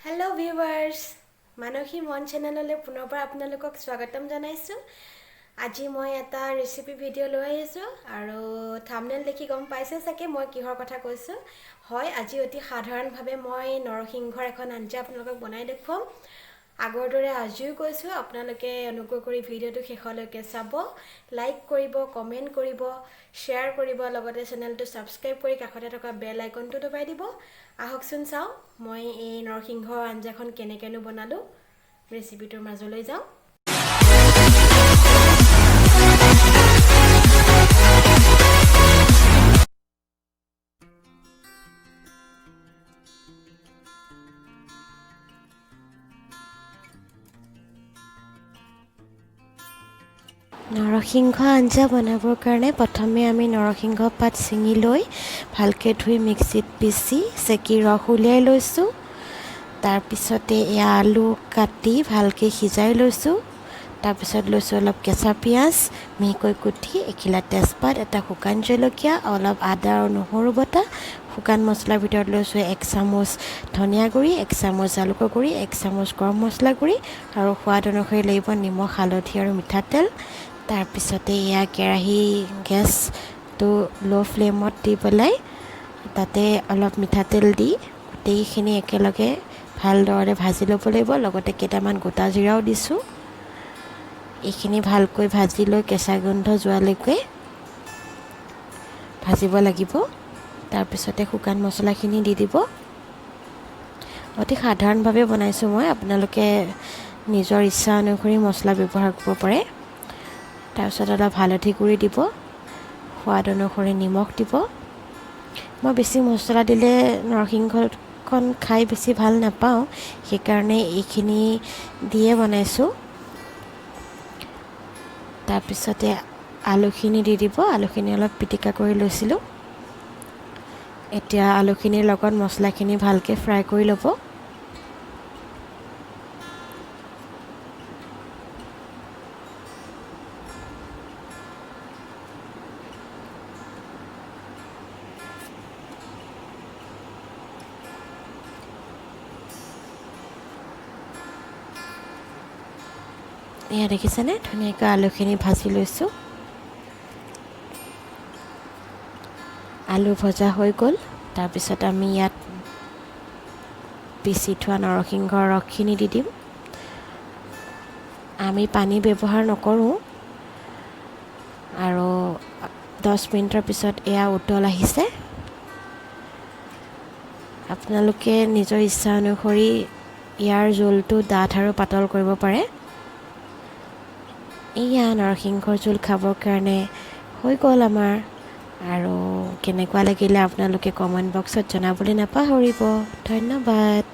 Hello' viewers, Manasi মন চেনেললৈ পুনৰ আপোনালোকক স্বাগতম জনাইছোঁ। আজি মই এটা ৰেচিপি ভিডিঅ' লৈ আহিছোঁ আৰু থাম্বনেইল দেখি গম পাইছে চাগে মই কিহৰ কথা কৈছোঁ। হয়, আজি অতি সাধাৰণভাৱে মই নৰসিংহৰ এখন আঞ্জা আপোনালোকক বনাই দেখুৱাম। আগৰ দৰে আজিও কৈছোঁ, আপোনালোকে অনুগ্ৰহ কৰি ভিডিঅ'টো শেষলৈকে চাব, লাইক কৰিব, কমেণ্ট কৰিব, শ্বেয়াৰ কৰিব, লগতে চেনেলটো ছাবস্ক্ৰাইব কৰি কাষতে থকা বেল আইকনটো দবাই দিব। আহকচোন চাওঁ মই এই নৰসিংহৰ আঞ্জাখন কেনেকৈনো বনালোঁ। ৰেচিপিটোৰ মাজলৈ যাওঁ। নৰসিংহ আঞ্জা বনাবৰ কাৰণে প্ৰথমে আমি নৰসিংহ পাত ছিঙি লৈ ভালকৈ ধুই মিক্সিত পিচি চেকি ৰস উলিয়াই লৈছোঁ। তাৰপিছতে আলু কাটি ভালকৈ সিজাই লৈছোঁ। তাৰপিছত লৈছোঁ অলপ কেঁচা পিঁয়াজ মিহিকৈ কুটি, এখিলা তেজপাত, এটা শুকান জলকীয়া, অলপ আদা আৰু নহৰু বটা, শুকান মছলাৰ ভিতৰত লৈছোঁ 1 চামুচ ধনিয়া গুড়ি, 1 চামুচ জালুকৰ গুড়ি, 1 চামুচ গৰম মছলা গুড়ি আৰু সোৱাদ অনুসৰি লাগিব নিমখ, হালধি আৰু মিঠাতেল। তাৰপিছতে কেৰাহী গেছটো ল' ফ্লেমত দি পেলাই তাতে অলপ মিঠাতেল দি গোটেইখিনি একেলগে ভালদৰে ভাজি ল'ব লাগিব। লগতে কেইটামান গোটা জিৰাও দিছোঁ। এইখিনি ভালকৈ ভাজি লৈ কেঁচা গোন্ধ যোৱালৈকে ভাজিব লাগিব। তাৰপিছতে শুকান মছলাখিনি দি দিব। অতি সাধাৰণভাৱে বনাইছোঁ মই, আপোনালোকে নিজৰ ইচ্ছা অনুসৰি মছলা ব্যৱহাৰ কৰিব পাৰে। তাৰপিছত অলপ হালধি গুড়ি দিব, সোৱাদ অনুসৰি নিমখ দিব। মই বেছি মছলা দিলে নৰসিংহখন খাই বেছি ভাল নাপাওঁ, সেইকাৰণে এইখিনি দিয়ে বনাইছোঁ। তাৰপিছতে আলুখিনি দি দিব। আলুখিনি অলপ পিটিকা কৰি লৈছিলোঁ। এতিয়া আলুখিনিৰ লগত মছলাখিনি ভালকৈ ফ্ৰাই কৰি ল'ব। এয়া দেখিছেনে, ধুনীয়াকৈ আলুখিনি ভাজি লৈছোঁ। আলু ভজা হৈ গ'ল। তাৰপিছত আমি ইয়াত পিচি থোৱা নৰসিংহৰ ৰসখিনি দি দিম। আমি পানী ব্যৱহাৰ নকৰোঁ। আৰু 10 মিনিটৰ পিছত এয়া উতল আহিছে। আপোনালোকে নিজৰ ইচ্ছা অনুসৰি ইয়াৰ জোলটো ডাঠ আৰু পাতল কৰিব পাৰে। এয়া নৰসিংহৰ জোল খাবৰ কাৰণে হৈ গ'ল আমাৰ। আৰু কেনেকুৱা লাগিলে আপোনালোকে কমেণ্ট বক্সত জনাবলৈ নাপাহৰিব। ধন্যবাদ।